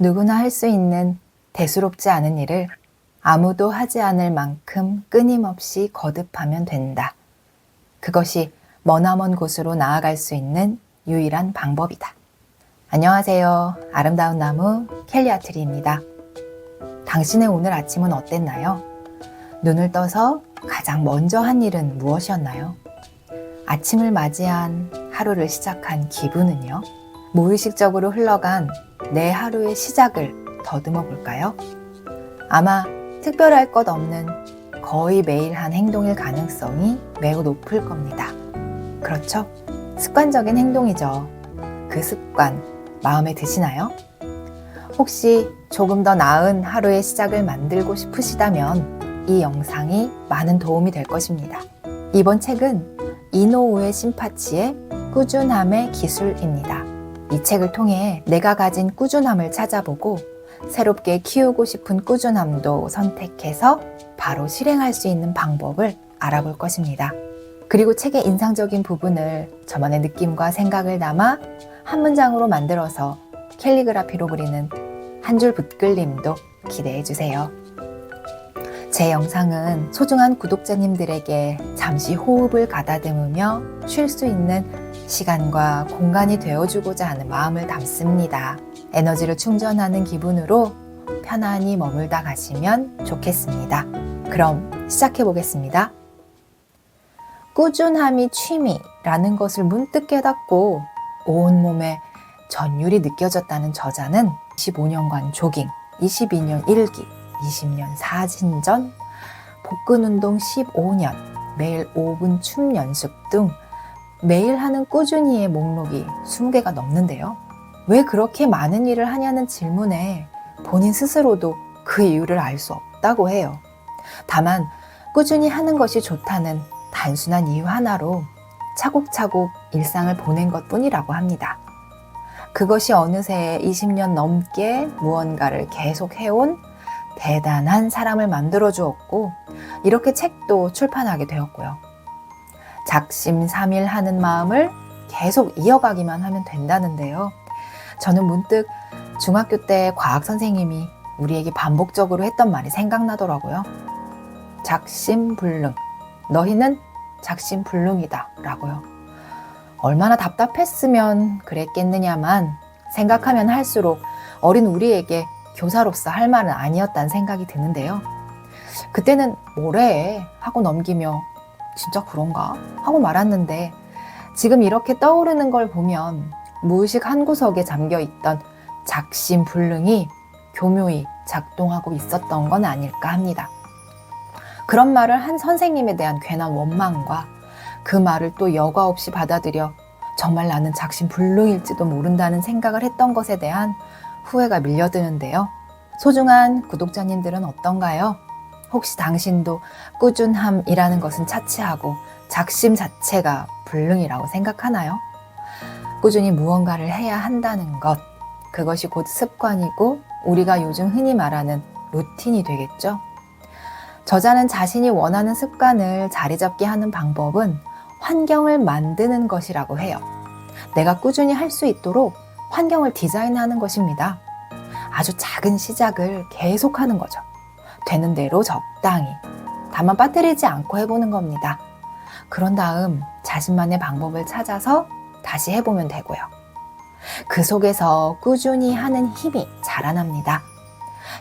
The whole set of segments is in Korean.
누구나 할 수 있는 대수롭지 않은 일을 아무도 하지 않을 만큼 끊임없이 거듭하면 된다. 그것이 머나먼 곳으로 나아갈 수 있는 유일한 방법이다. 안녕하세요. 아름다운 나무 켈리 아트리입니다. 당신의 오늘 아침은 어땠나요? 눈을 떠서 가장 먼저 한 일은 무엇이었나요? 아침을 맞이한 하루를 시작한 기분은요? 무의식적으로 흘러간 내 하루의 시작을 더듬어 볼까요? 아마 특별할 것 없는 거의 매일 한 행동일 가능성이 매우 높을 겁니다. 그렇죠? 습관적인 행동이죠. 그 습관 마음에 드시나요? 혹시 조금 더 나은 하루의 시작을 만들고 싶으시다면 이 영상이 많은 도움이 될 것입니다. 이번 책은 이노우에 신파치의 꾸준함의 기술입니다. 이 책을 통해 내가 가진 꾸준함을 찾아보고 새롭게 키우고 싶은 꾸준함도 선택해서 바로 실행할 수 있는 방법을 알아볼 것입니다. 그리고 책의 인상적인 부분을 저만의 느낌과 생각을 담아 한 문장으로 만들어서 캘리그라피로 그리는 한 줄 붓글림도 기대해 주세요. 제 영상은 소중한 구독자님들에게 잠시 호흡을 가다듬으며 쉴 수 있는 시간과 공간이 되어주고자 하는 마음을 담습니다. 에너지를 충전하는 기분으로 편안히 머물다 가시면 좋겠습니다. 그럼 시작해 보겠습니다. 꾸준함이 취미라는 것을 문득 깨닫고 온몸에 전율이 느껴졌다는 저자는 15년간 조깅, 22년 일기, 20년 사진전, 복근운동 15년, 매일 5분 춤 연습 등 매일 하는 꾸준히의 목록이 20개가 넘는데요. 왜 그렇게 많은 일을 하냐는 질문에 본인 스스로도 그 이유를 알 수 없다고 해요. 다만 꾸준히 하는 것이 좋다는 단순한 이유 하나로 차곡차곡 일상을 보낸 것뿐이라고 합니다. 그것이 어느새 20년 넘게 무언가를 계속 해온 대단한 사람을 만들어 주었고 이렇게 책도 출판하게 되었고요. 작심삼일하는 마음을 계속 이어가기만 하면 된다는데요. 저는 문득 중학교 때 과학 선생님이 우리에게 반복적으로 했던 말이 생각나더라고요. 작심불능, 너희는 작심불능이다 라고요. 얼마나 답답했으면 그랬겠느냐만 생각하면 할수록 어린 우리에게 교사로서 할 말은 아니었다는 생각이 드는데요. 그때는 뭐래 하고 넘기며 진짜 그런가 하고 말았는데 지금 이렇게 떠오르는 걸 보면 무의식 한 구석에 잠겨있던 작심불능이 교묘히 작동하고 있었던 건 아닐까 합니다. 그런 말을 한 선생님에 대한 괜한 원망과 그 말을 또 여과 없이 받아들여 정말 나는 작심불능일지도 모른다는 생각을 했던 것에 대한 후회가 밀려드는데요. 소중한 구독자님들은 어떤가요? 혹시 당신도 꾸준함이라는 것은 차치하고 작심 자체가 불능이라고 생각하나요? 꾸준히 무언가를 해야 한다는 것, 그것이 곧 습관이고 우리가 요즘 흔히 말하는 루틴이 되겠죠? 저자는 자신이 원하는 습관을 자리 잡게 하는 방법은 환경을 만드는 것이라고 해요. 내가 꾸준히 할 수 있도록 환경을 디자인하는 것입니다. 아주 작은 시작을 계속하는 거죠. 되는 대로 적당히, 다만 빠뜨리지 않고 해보는 겁니다. 그런 다음 자신만의 방법을 찾아서 다시 해보면 되고요. 그 속에서 꾸준히 하는 힘이 자라납니다.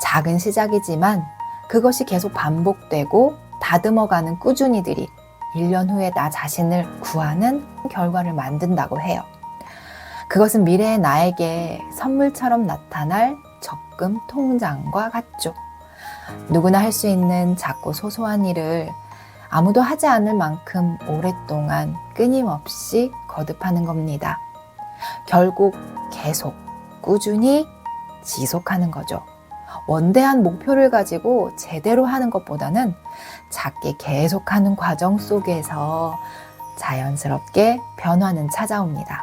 작은 시작이지만 그것이 계속 반복되고 다듬어가는 꾸준히들이 1년 후에 나 자신을 구하는 결과를 만든다고 해요. 그것은 미래의 나에게 선물처럼 나타날 적금 통장과 같죠. 누구나 할 수 있는 작고 소소한 일을 아무도 하지 않을 만큼 오랫동안 끊임없이 거듭하는 겁니다. 결국 계속 꾸준히 지속하는 거죠. 원대한 목표를 가지고 제대로 하는 것보다는 작게 계속하는 과정 속에서 자연스럽게 변화는 찾아옵니다.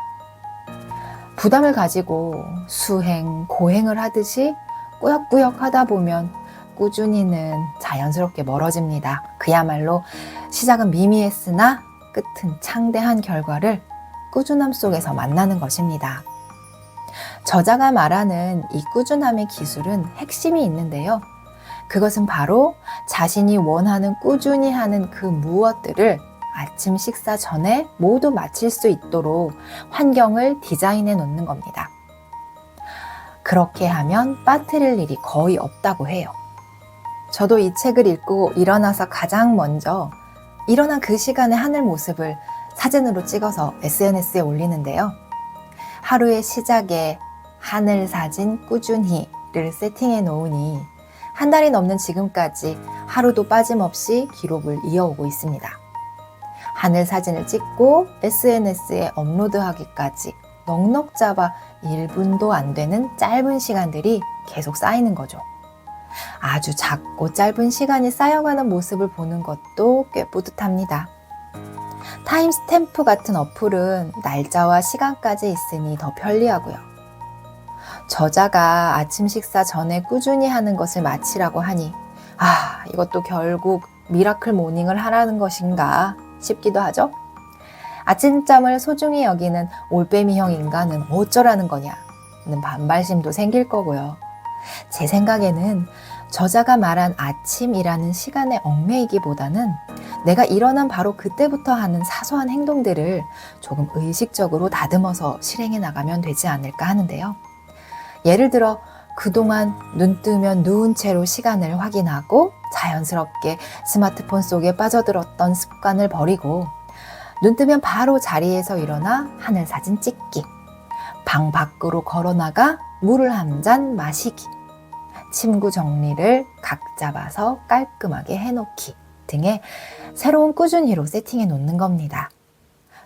부담을 가지고 수행, 고행을 하듯이 꾸역꾸역 하다 보면 꾸준히는 자연스럽게 멀어집니다. 그야말로 시작은 미미했으나 끝은 창대한 결과를 꾸준함 속에서 만나는 것입니다. 저자가 말하는 이 꾸준함의 기술은 핵심이 있는데요. 그것은 바로 자신이 원하는 꾸준히 하는 그 무엇들을 아침 식사 전에 모두 마칠 수 있도록 환경을 디자인해 놓는 겁니다. 그렇게 하면 빠뜨릴 일이 거의 없다고 해요. 저도 이 책을 읽고 일어나서 가장 먼저 일어난 그 시간의 하늘 모습을 사진으로 찍어서 SNS에 올리는데요. 하루의 시작에 하늘 사진 꾸준히를 세팅해 놓으니 한 달이 넘는 지금까지 하루도 빠짐없이 기록을 이어오고 있습니다. 하늘 사진을 찍고 SNS에 업로드하기까지 넉넉 잡아 1분도 안 되는 짧은 시간들이 계속 쌓이는 거죠. 아주 작고 짧은 시간이 쌓여가는 모습을 보는 것도 꽤 뿌듯합니다. 타임스탬프 같은 어플은 날짜와 시간까지 있으니 더 편리하고요. 저자가 아침 식사 전에 꾸준히 하는 것을 마치라고 하니 이것도 결국 미라클 모닝을 하라는 것인가 싶기도 하죠. 아침잠을 소중히 여기는 올빼미형 인간은 어쩌라는 거냐는 반발심도 생길 거고요. 제 생각에는 저자가 말한 아침이라는 시간에 얽매이기보다는 내가 일어난 바로 그때부터 하는 사소한 행동들을 조금 의식적으로 다듬어서 실행해 나가면 되지 않을까 하는데요. 예를 들어 그동안 눈 뜨면 누운 채로 시간을 확인하고 자연스럽게 스마트폰 속에 빠져들었던 습관을 버리고 눈 뜨면 바로 자리에서 일어나 하늘 사진 찍기, 방 밖으로 걸어나가 물을 한 잔 마시기, 침구 정리를 각 잡아서 깔끔하게 해놓기 등의 새로운 꾸준히로 세팅해 놓는 겁니다.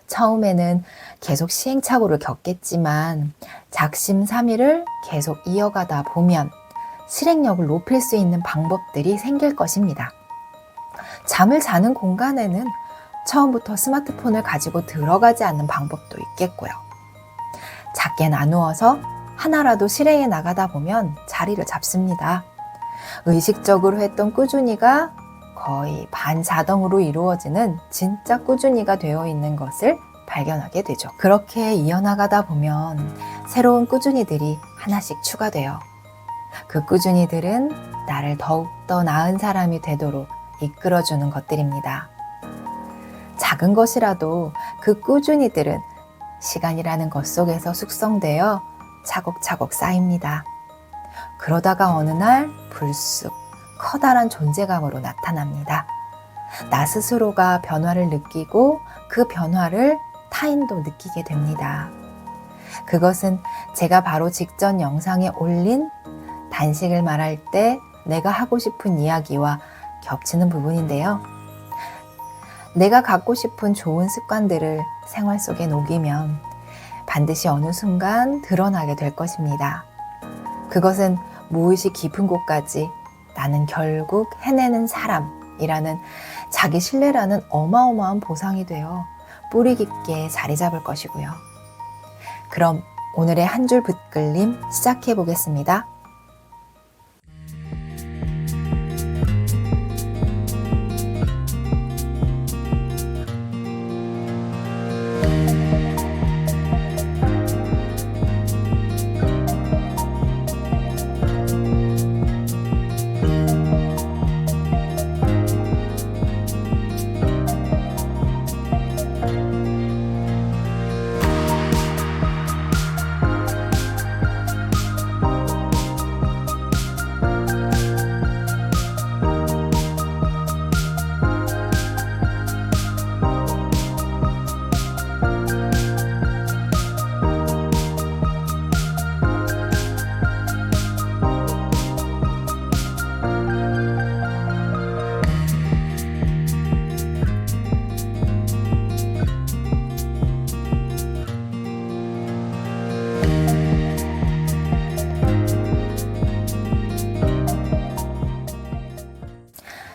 처음에는 계속 시행착오를 겪겠지만 작심삼일을 계속 이어가다 보면 실행력을 높일 수 있는 방법들이 생길 것입니다. 잠을 자는 공간에는 처음부터 스마트폰을 가지고 들어가지 않는 방법도 있겠고요. 작게 나누어서 하나라도 실행해 나가다 보면 자리를 잡습니다. 의식적으로 했던 꾸준히가 거의 반자동으로 이루어지는 진짜 꾸준히가 되어 있는 것을 발견하게 되죠. 그렇게 이어나가다 보면 새로운 꾸준히들이 하나씩 추가돼요. 그 꾸준히들은 나를 더욱더 나은 사람이 되도록 이끌어주는 것들입니다. 작은 것이라도 그 꾸준히들은 시간이라는 것 속에서 숙성되어 차곡차곡 쌓입니다. 그러다가 어느 날 불쑥 커다란 존재감으로 나타납니다. 나 스스로가 변화를 느끼고 그 변화를 타인도 느끼게 됩니다. 그것은 제가 바로 직전 영상에 올린 단식을 말할 때 내가 하고 싶은 이야기와 겹치는 부분인데요. 내가 갖고 싶은 좋은 습관들을 생활 속에 녹이면 반드시 어느 순간 드러나게 될 것입니다. 그것은 무의식 깊은 곳까지 나는 결국 해내는 사람이라는 자기 신뢰라는 어마어마한 보상이 되어 뿌리 깊게 자리 잡을 것이고요. 그럼 오늘의 한 줄 붓글림 시작해 보겠습니다.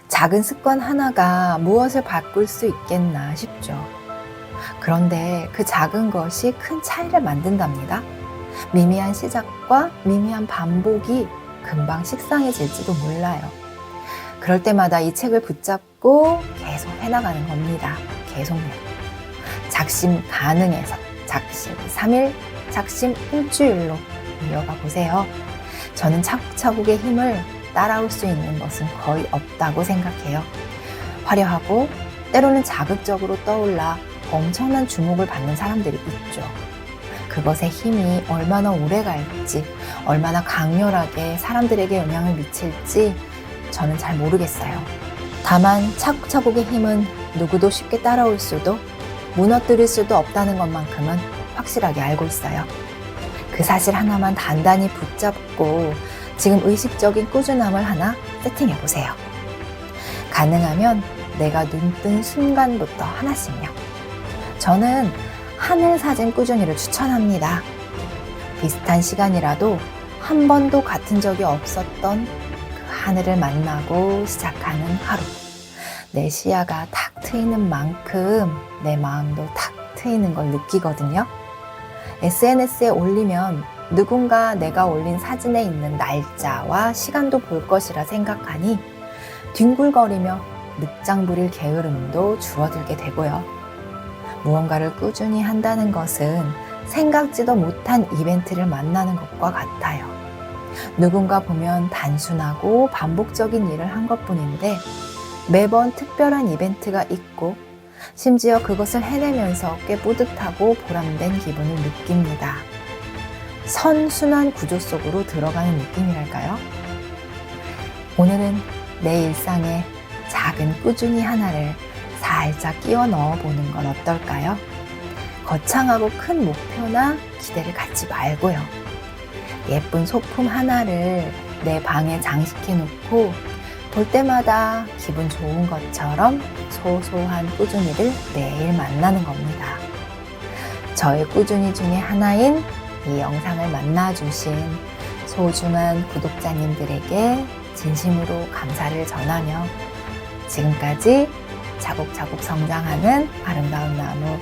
작은 습관 하나가 무엇을 바꿀 수 있겠나 싶죠. 그런데 그 작은 것이 큰 차이를 만든답니다. 미미한 시작과 미미한 반복이 금방 식상해질지도 몰라요. 그럴 때마다 이 책을 붙잡고 계속 해나가는 겁니다. 계속요. 작심 가능해서 작심 3일 작심 일주일로 이어가 보세요. 저는 차곡차곡의 힘을 따라올 수 있는 것은 거의 없다고 생각해요. 화려하고 때로는 자극적으로 떠올라 엄청난 주목을 받는 사람들이 있죠. 그것의 힘이 얼마나 오래 갈지, 얼마나 강렬하게 사람들에게 영향을 미칠지 저는 잘 모르겠어요. 다만 차곡차곡의 힘은 누구도 쉽게 따라올 수도 무너뜨릴 수도 없다는 것만큼은 확실하게 알고 있어요. 그 사실 하나만 단단히 붙잡고 지금 의식적인 꾸준함을 하나 세팅해 보세요. 가능하면 내가 눈뜬 순간부터 하나씩요. 저는 하늘 사진 꾸준히를 추천합니다. 비슷한 시간이라도 한 번도 같은 적이 없었던 그 하늘을 만나고 시작하는 하루. 내 시야가 탁 트이는 만큼 내 마음도 탁 트이는 걸 느끼거든요. SNS에 올리면 누군가 내가 올린 사진에 있는 날짜와 시간도 볼 것이라 생각하니 뒹굴거리며 늑장 부릴 게으름도 줄어들게 되고요. 무언가를 꾸준히 한다는 것은 생각지도 못한 이벤트를 만나는 것과 같아요. 누군가 보면 단순하고 반복적인 일을 한 것뿐인데 매번 특별한 이벤트가 있고 심지어 그것을 해내면서 꽤 뿌듯하고 보람된 기분을 느낍니다. 선순환 구조 속으로 들어가는 느낌이랄까요? 오늘은 내 일상에 작은 꾸준히 하나를 살짝 끼워 넣어보는 건 어떨까요? 거창하고 큰 목표나 기대를 갖지 말고요. 예쁜 소품 하나를 내 방에 장식해 놓고 볼 때마다 기분 좋은 것처럼 소소한 꾸준히를 매일 만나는 겁니다. 저의 꾸준히 중에 하나인 이 영상을 만나주신 소중한 구독자님들에게 진심으로 감사를 전하며 지금까지 차곡차곡 성장하는 아름다운 나무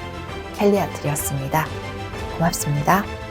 켈리아트리였습니다. 고맙습니다.